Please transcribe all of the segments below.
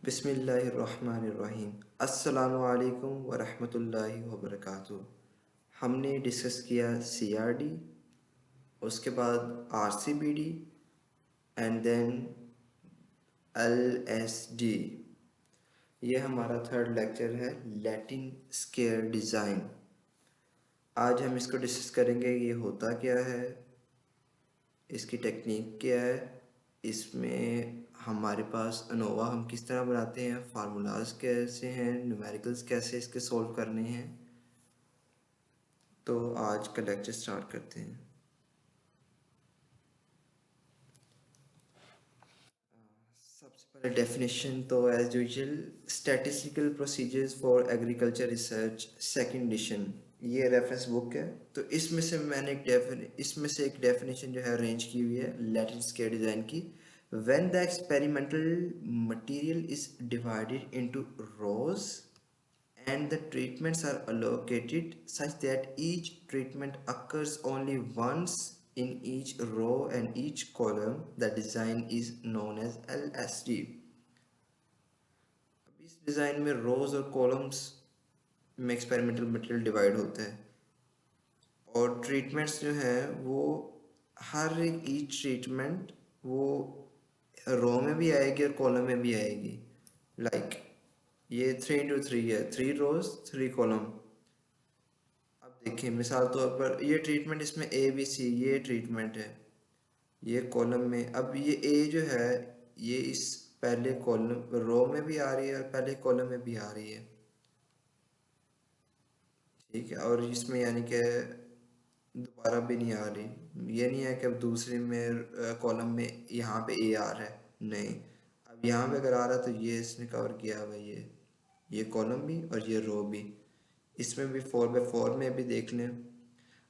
बिस्मिल्लाहिर्रहमानिर्रहीम। अस्सलामुअलैकुम वरहमतुल्लाहि वबरकातुहू। हमने डिस्कस किया सीआरडी, उसके बाद आरसीबीडी एंड देन एलएसडी। ये हमारा थर्ड लेक्चर है, लैटिन स्क्वायर डिज़ाइन। आज हम इसको डिस्कस करेंगे, ये होता क्या है, इसकी टेक्निक क्या है, इसमें हमारे पास अनोवा हम किस तरह बनाते हैं, फार्मूलाज कैसे हैं, न्यूमेरिकल्स कैसे इसके सॉल्व करने हैं। तो आज का लेक्चर स्टार्ट करते हैं। सबसे पहले डेफिनेशन तो as usual, statistical procedures for agriculture research second edition, ये रेफरेंस बुक है। तो इसमें से मैंने एक डेफिनेशन जो है अरेंज की हुई है लैटिन स्क्वायर डिज़ाइन की। When the experimental material is divided into rows and the treatments are allocated such that each treatment occurs only once in each row and each column, the design is known as LSD। अब इस design में रोज और columns में experimental material divide होता है और treatments जो हैं वो हर एक ईच ट्रीटमेंट वो रो में भी आएगी और कॉलम में भी आएगी। लाइक ये 3 into 3 है, 3 rows 3 column। अब देखिए मिसाल तौर पर ये ट्रीटमेंट, इसमें ए बी सी ये ट्रीटमेंट है, ये कॉलम में। अब ये ए जो है ये इस पहले कॉलम रो में भी आ रही है और पहले कॉलम में भी आ रही है, ठीक है। और इसमें यानी कि दोबारा भी नहीं आ रही, ये नहीं है कि अब दूसरे में कॉलम में यहाँ पे ए आ रहा है, नहीं। अब यहाँ पे अगर आ रहा है तो ये इसने कवर किया हुआ, ये कॉलम भी और ये रो भी। इसमें भी 4x4 में भी देख लें।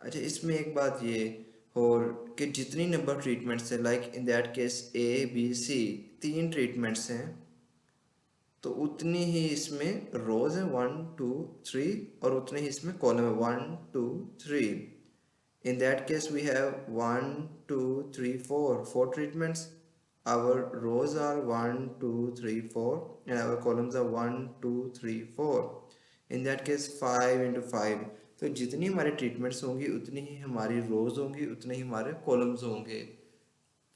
अच्छा, इसमें एक बात ये और कि जितनी नंबर ट्रीटमेंट्स है, like in that case A B C 3 treatments हैं, तो उतनी ही इसमें रोज है 1 2 3 और उतने ही इसमें कॉलम है 1 2 3। In that case, we have 1 2 3 4 treatments. Our rows are 1 2 3 4 and our columns are 1 2 3 4। In that case 5 into 5। तो जितनी हमारी ट्रीटमेंट्स होंगी उतनी ही हमारी रोज होंगी, उतने ही हमारे कॉलम्स होंगे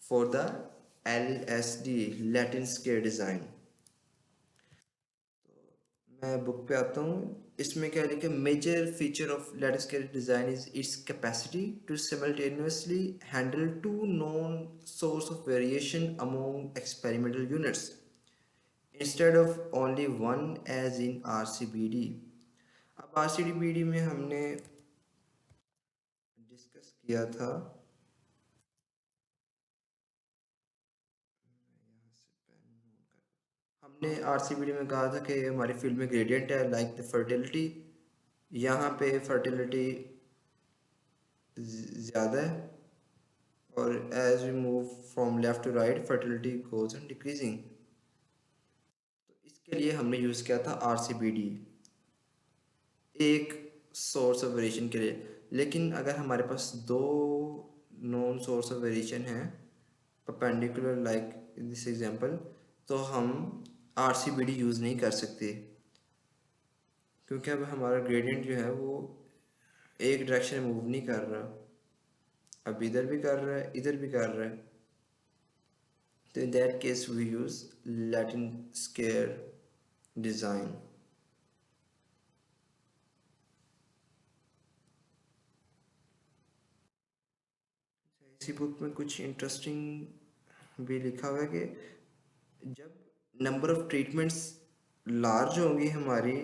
for the LSD, Latin square design. मैं बुक पे आता हूँ। इसमें क्या लिखे, major feature of Latin square design is its capacity to simultaneously handle 2 known source of variation among experimental units instead of only one as in RCBD। अब RCBD में हमने डिस्कस किया था, हमने RCBD में कहा था कि हमारी फील्ड में ग्रेडियंट है लाइक द फर्टिलिटी। यहाँ पे फर्टिलिटी ज़्यादा है और as we move from left to right fertility goes and decreasing. तो इसके लिए हमने यूज़ किया था RCBD एक सोर्स ऑफ वेरिएशन के लिए। लेकिन अगर हमारे पास 2 नॉन सोर्स ऑफ वेरिएशन है perpendicular like in this example, तो हम RCBD यूज़ नहीं कर सकते क्योंकि अब हमारा ग्रेडियंट जो है वो एक डायरेक्शन में मूव नहीं कर रहा, अब इधर भी कर रहा है इधर भी कर रहा है। तो in that case we use Latin square design। इसी बुक में कुछ इंटरेस्टिंग भी लिखा हुआ है कि जब नंबर ऑफ ट्रीटमेंट्स लार्ज होंगी हमारी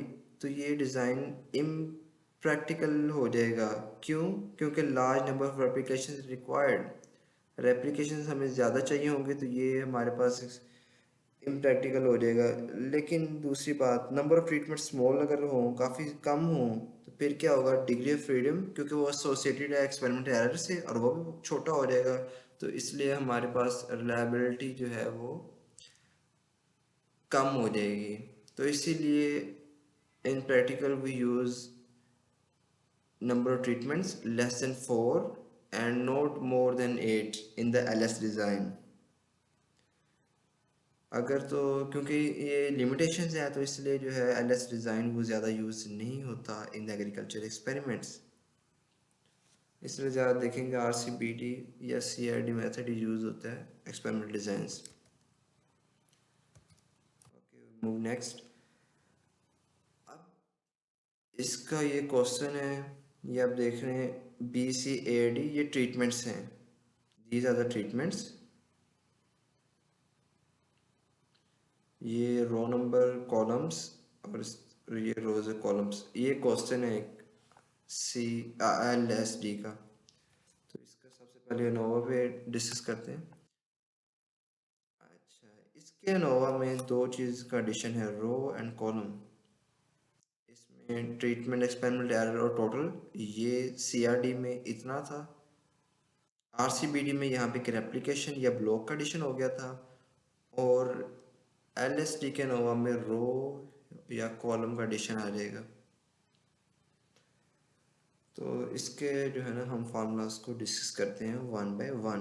तो ये डिज़ाइन इम्प्रैक्टिकल हो जाएगा। क्यों? क्योंकि large number of replication required, replication हमें ज़्यादा चाहिए होंगे तो ये हमारे पास इम्प्रैक्टिकल हो जाएगा। लेकिन दूसरी बात, नंबर ऑफ ट्रीटमेंट स्मॉल अगर हो, काफ़ी कम हो, तो फिर क्या होगा, डिग्री ऑफ फ्रीडम, क्योंकि वो एसोसिएटेड है एक्सपेरिमेंट एरर से और वो भी छोटा हो जाएगा। तो इसलिए हमारे पास रिलायबिलिटी जो है वो कम हो जाएगी। तो इसीलिए in practical we use number of treatments less than 4 and not more than 8 in the LS design. अगर तो क्योंकि ये लिमिटेशंस है तो इसलिए जो है एलएस डिज़ाइन वो ज़्यादा यूज़ नहीं होता इन एग्रीकल्चर एक्सपेरिमेंट्स, इसलिए ज़्यादा देखेंगे आरसीबीडी या सीआरडी मेथड ही यूज़ होता है experiment designs. Okay, move next. अब इसका ये क्वेश्चन है, ये आप देख रहे हैं BCAD, ये ट्रीटमेंट्स हैं, दीज आर द ट्रीटमेंट्स। ये रो नंबर कॉलम्स और ये रोज कॉलम्स, ये क्वेश्चन है CLSD का। तो इसका सबसे पहले नोवा पे डिस्कस करते हैं। अच्छा, इसके नोवा में दो चीज़ का एडिशन है, रो एंड कॉलम। इसमें ट्रीटमेंट, एक्सपेरिमेंट एरर और टोटल, ये CRD में इतना था। RCBD में यहाँ पे एक रेप्लिकेशन या ब्लॉक का एडिशन हो गया था, और LSD के नोवा में रो या कॉलम का एडिशन आ जाएगा। तो इसके जो है ना हम फार्मूलाज को डिस्कस करते हैं वन बाय वन।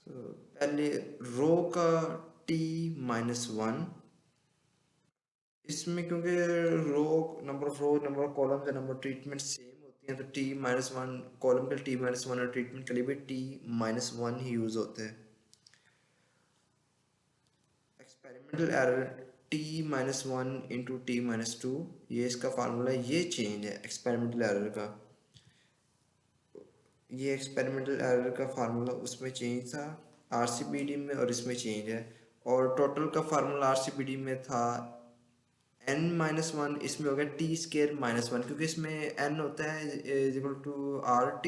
तो पहले रो का T-1, इसमें क्योंकि row number of row, number of columns या नंबर ट्रीटमेंट सेम होती हैं, तो T-1 कॉलम के लिए T-1 और ट्रीटमेंट के लिए भी T-1 ही यूज़ होते हैं। Experimental error T-1 into T-2, ये इसका फार्मूला, ये चेंज है एक्सपेरिमेंटल एरर का। ये एक्सपेरिमेंटल एरर का फार्मूला उसमें चेंज था आरसीबीडी में, और इसमें चेंज है। और टोटल का फार्मूला आरसीबीडी में था n-1, इसमें हो गया T² -1, क्योंकि इसमें n होता है इज इक्वल टू RT,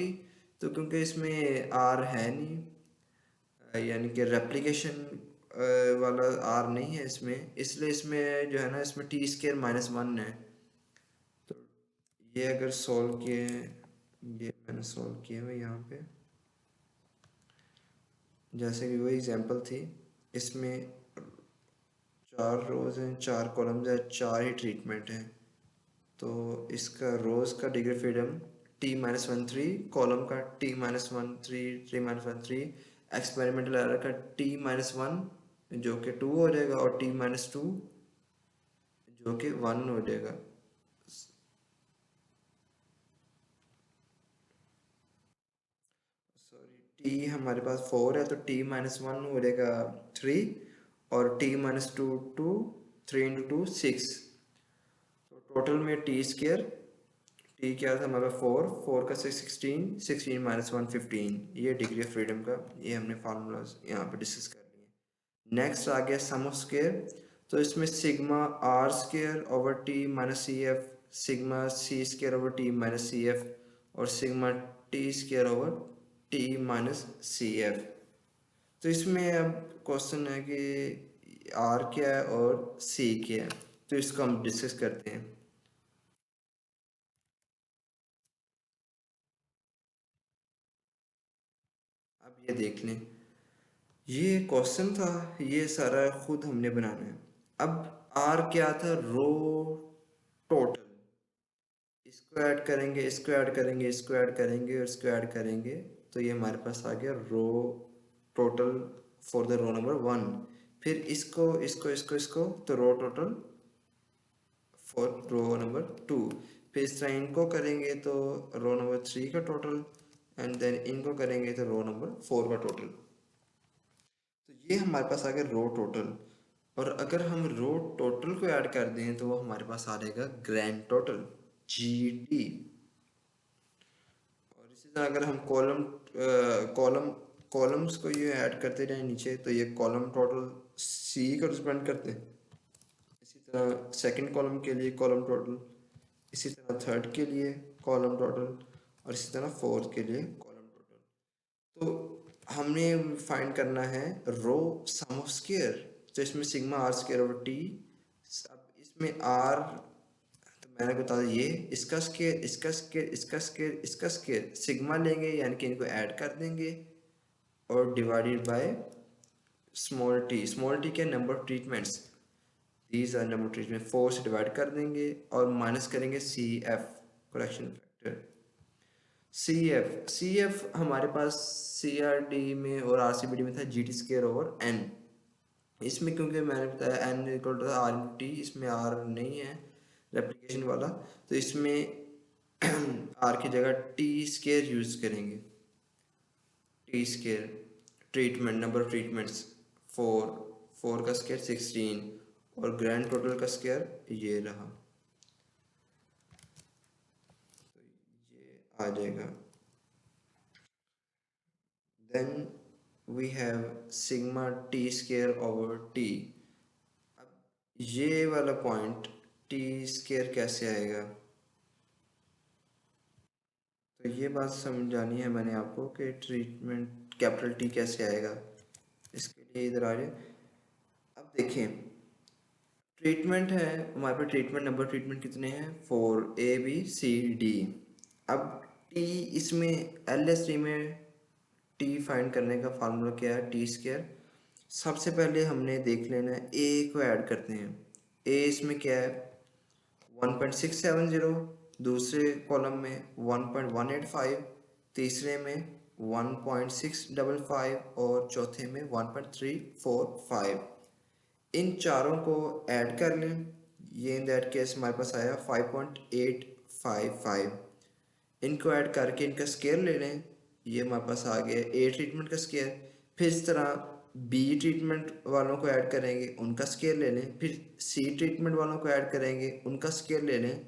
तो क्योंकि इसमें R है नहीं, यानी कि रेप्लिकेशन वाला R नहीं है इसमें, इसलिए इसमें जो है ना इसमें T² -1 है। तो ये अगर सॉल्व किए, ये मैंने सॉल्व किए हुए यहाँ पे, जैसे कि वो एग्जांपल थी, इसमें 4 रोज हैं, 4 कॉलम्स हैं, 4 ही ट्रीटमेंट हैं। तो इसका रोज का डिग्री फ्रीडम T-13, कॉलम का T-13, एक्सपेरिमेंटल एरर का T-1 जो कि 2 हो जाएगा, और T-2 जो कि 1 हो जाएगा। सॉरी, T हमारे पास 4 है, तो T-1 हो जाएगा 3, और T-2 2, 3 इंटू 2 6, तो टोटल में T², टी क्या था हमारा 4, 4 का 6 16, 16 - 1 15, ये डिग्री ऑफ फ्रीडम का, ये हमने फार्मूलाज यहाँ पे डिस्कस कर लिए। नेक्स्ट आ गया सम ऑफ स्क्वायर। तो इसमें sigma R² over T minus CF, sigma C² over T minus CF, और sigma T² over T minus CF। तो इसमें अब क्वेश्चन है कि R क्या है और C क्या है, तो इसको हम डिस्कस करते हैं। अब ये देख लें, ये क्वेश्चन था, ये सारा खुद हमने बनाना है। अब आर क्या था, रो टोटल, इसको ऐड करेंगे, इसको ऐड करेंगे, इसको ऐड करेंगे, और इसको ऐड करेंगे, तो ये हमारे पास आ गया row total for the row number 1। फिर इसको तो row total for row number 2। फिर इस तरह इनको करेंगे तो रो नंबर 3 का टोटल, एंड देन इनको करेंगे तो रो नंबर 4 का टोटल। तो ये हमारे पास आ गया रो टोटल, और अगर हम रो टोटल को ऐड कर दें तो वो हमारे पास आ जाएगा ग्रैंड टोटल, GT। और इसी तरह अगर हम कॉलम कॉलम्स को ये ऐड करते जाएं नीचे, तो ये कॉलम टोटल C को रिप्रेजेंट करते हैं। इसी तरह सेकंड कॉलम के लिए कॉलम टोटल, इसी तरह थर्ड के लिए कॉलम टोटल, और इसी तरह फोर्थ के लिए कॉलम टोटल। तो हमने फाइंड करना है रो सम ऑफ स्क्वायर। तो इसमें सिग्मा R² ओवर T, अब इसमें R, तो मैंने बता दिया, ये इसका स्क्वायर, इसका स्क्वायर, इसका स्क्वायर, इसका स्क्वायर, सिग्मा लेंगे यानी कि इनको ऐड कर देंगे, और डिवाइडेड बाय स्मॉल टी के number of treatments, these are number of treatment, 4 से डिवाइड कर देंगे, और माइनस करेंगे CF, करेक्शन फैक्टर। CF हमारे पास CRD में और RCBD में था GT² ओवर N। इसमें क्योंकि मैंने बताया n equal to R into T, इसमें आर नहीं है रेप्लिकेशन वाला, तो इसमें आर की जगह टी स्केयर यूज करेंगे। T square treatment, number of treatments 4, 4 का स्केयर 16 और ग्रैंड टोटल का स्केयर ये रहा, ये आ जाएगा। Then we have sigma T square over T. अब ये वाला पॉइंट टी स्केयर कैसे आएगा, तो ये बात समझानी है मैंने आपको कि ट्रीटमेंट कैपिटल टी कैसे आएगा। इसके लिए इधर आ जाए। अब देखें, ट्रीटमेंट है हमारे पास, ट्रीटमेंट नंबर ट्रीटमेंट कितने हैं 4 ए बी सी डी। अब टी इसमें एल एस टी में टी फाइंड करने का फार्मूला क्या है, टी स्केयर। सबसे पहले हमने देख लेना है ए को ऐड करते हैं। ए इसमें क्या है 1.670, दूसरे कॉलम में 1.185, तीसरे में 1.655 और चौथे में 1.345। इन चारों को ऐड कर लें। ये इन दैट केस हमारे पास आया 5.855। इनको ऐड करके इनका स्केयर ले लें। ये हमारे पास आ गया ए ट्रीटमेंट का स्केयर। फिर इस तरह बी ट्रीटमेंट वालों को ऐड करेंगे, उनका स्केयर ले लें। फिर सी ट्रीटमेंट वालों को ऐड करेंगे, उनका स्केयर ले लें।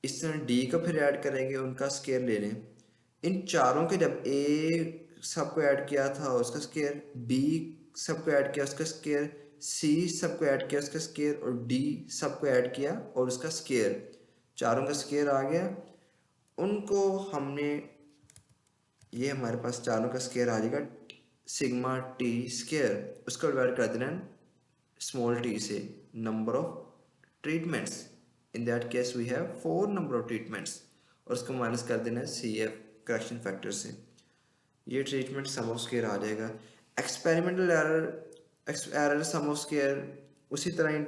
इस तरह डी को फिर ऐड करेंगे, उनका स्केयर ले लें। इन चारों के जब ए सबको ऐड किया था उसका स्केयर, बी सबको ऐड किया उसका स्केयर, सी सबको ऐड किया उसका स्केयर और डी सबको ऐड किया और उसका स्केयर, चारों का स्केयर आ गया। उनको हमने, ये हमारे पास चारों का स्केयर आ जाएगा सिग्मा टी स्केयर, उसको डिवाइड कर देना स्मॉल टी से, number of treatments. In that case we have 4 number of treatments और उसको माइनस कर देना है सी एफ करेक्शन फैक्टर से। ये ट्रीटमेंट सम ऑफ स्केयर आ जाएगा। Experimental error sum of square, उसी तरह ही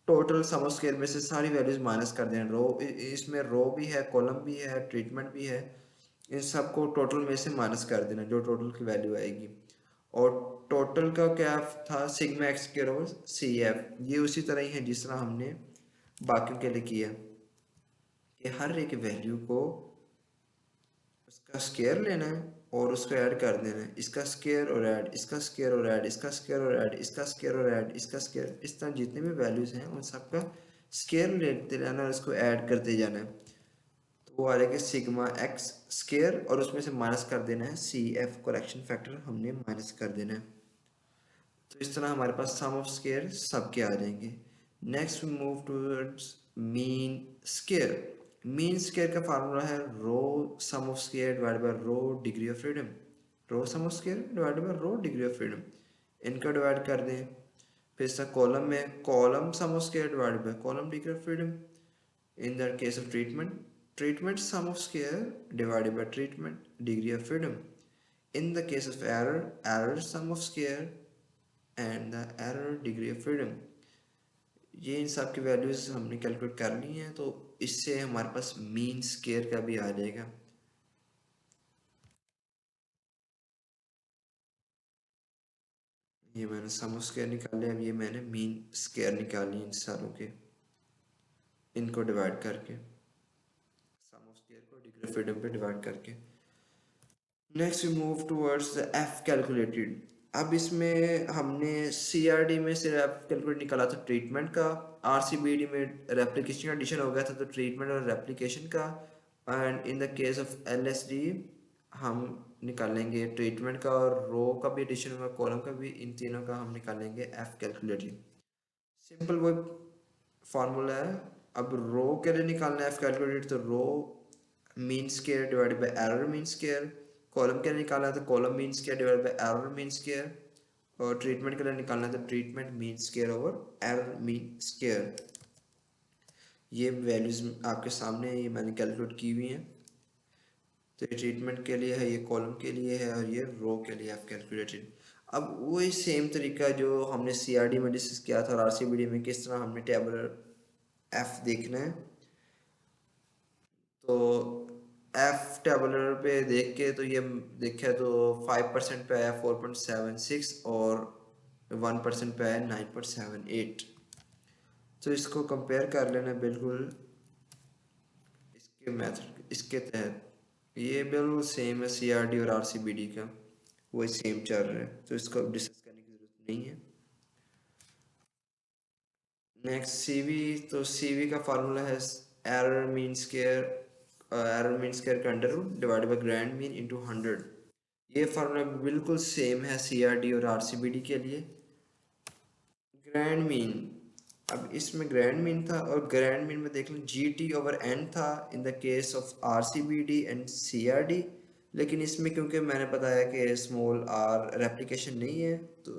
टोटल सम ऑफ स्केयर में से सारी वैल्यूज माइनस कर देना। रो इसमें रो भी है, कॉलम भी है, ट्रीटमेंट भी है, इन सबको टोटल में से माइनस कर देना जो टोटल की वैल्यू आएगी। और टोटल का क्या था sigma X square over C F. ये उसी तरह ही है जिस तरह हमने बाकियों के लिए किया कि हर एक वैल्यू को उसका स्केयर लेना है और उसको ऐड कर देना है, इसका स्केयर और ऐड, इसका स्केयर और ऐड, इसका स्केयर और ऐड, इसका स्केयर और ऐड, इसका स्केयर, इस तरह जितने भी वैल्यूज हैं उन सबका स्केयर लेते रहना और उसको ऐड करते जाना है। तो वो आ जाएगा सिग्मा एक्स स्केयर और उसमें से माइनस कर देना है सी एफ करेक्शन फैक्टर, हमने माइनस कर देना है। तो इस तरह हमारे पास सम ऑफ स्केयर सबके आ जाएंगे। Next we move towards mean square. Mean square का फार्मूला है row sum of square divide by row degree of freedom. Row sum of square divide by row degree of freedom, इनको divide कर दें। फिर इसका कॉलम में column sum of square divide by column degree of freedom. In the case of treatment, treatment sum of square divided by treatment degree of freedom. In the case of error, error sum of square and the error degree of freedom. ये इन सब की values हमने calculate कर ली हैं, तो इससे हमारे पास mean square का भी आ जाएगा। ये मैंने सम ऑफ स्केयर निकाले, अब ये मैंने मीन स्केयर निकाली इन सारों के, इनको डिवाइड करके, सम ऑफ स्केयर को डिग्री ऑफ फ्रीडम पे डिवाइड करके। Next we move towards the F calculated. अब इसमें हमने सीआरडी में से एफ कैलकुलेट निकाला था ट्रीटमेंट का, आरसीबीडी में रेप्लिकेशन का एडिशन हो गया था तो ट्रीटमेंट और रेप्लिकेशन का, and in the case of LSD हम निकालेंगे ट्रीटमेंट का और रो का भी एडिशन होगा, कॉलम का भी, इन तीनों का हम निकालेंगे एफ कैलकुलेटेड। सिंपल वो फार्मूला है। अब रो के लिए निकालना है एफ कैलकुलेटेड, तो row mean square divided by error mean square. Column के लिए निकालना है तो column mean square divided by error mean square. और ट्रीटमेंट के लिए निकालना है तो treatment mean square over error mean square. ये वैल्यूज आपके सामने है, ये मैंने कैलकुलेट की हुई हैं। तो ये ट्रीटमेंट के लिए है, ये कॉलम के लिए है और ये रो के लिए आप कैलकुलेटेड। अब वही सेम तरीका जो हमने सीआरडी में डिस्कस किया था और आरसीबीडी में, किस तरह हमने टेबलर एफ देखना है। तो एफ टेबलर पे देख के तो ये देखा तो 5% पे आया 4.76 और 1% पे है 9.78। तो इसको कंपेयर कर लेना बिल्कुल इसके मेथड इसके तहत। ये बिल्कुल सेम है CRD और RCBD का, वही सेम चल रहा है, तो इसको अब डिस्कस करने की ज़रूरत नहीं है। Next CV। तो CV का फार्मूला है एरर मीन स्क्वायर का under root divided by grand mean into 100। ये फार्मूला बिल्कुल सेम है CRD और RCBD के लिए। ग्रैंड मीन, अब इसमें ग्रैंड मीन था और ग्रैंड मीन में देख लो GT/N था in the case of RCBD and CRD। लेकिन इसमें क्योंकि मैंने बताया कि स्मॉल r रेप्लिकेशन नहीं है, तो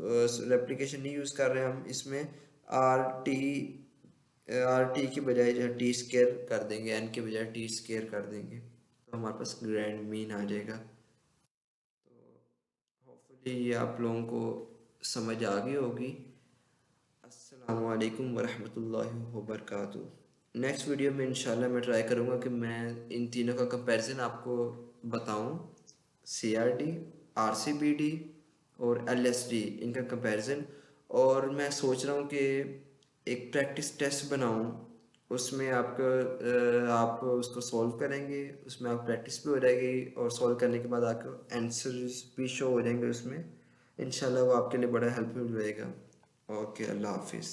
रेप्लिकेशन नहीं यूज़ कर रहे हैं हम इसमें। RT RT की बजाय जो टी स्केयर कर देंगे, n के बजाय टी स्केयर कर देंगे, तो हमारे पास ग्रैंड मीन आ जाएगा। होपफुली ये आप लोगों को समझ आ गई होगी। अस्सलामु अलैकुम वरहमतुल्लाहि वबरकातुहू। नेक्स्ट वीडियो में इंशाल्लाह मैं ट्राई करूँगा कि मैं इन तीनों का कंपैरिजन आपको बताऊँ, CRD, RCBD और LSD, इनका कंपैरिजन। और मैं सोच रहा हूँ कि एक प्रैक्टिस टेस्ट बनाऊँ, उसमें आप उसको सॉल्व करेंगे, उसमें आप प्रैक्टिस भी हो जाएगी और सॉल्व करने के बाद आपको आंसर्स भी शो हो जाएंगे उसमें। इंशाल्लाह वो आपके लिए बड़ा हेल्पफुल रहेगा। ओके, अल्लाह हाफिज़।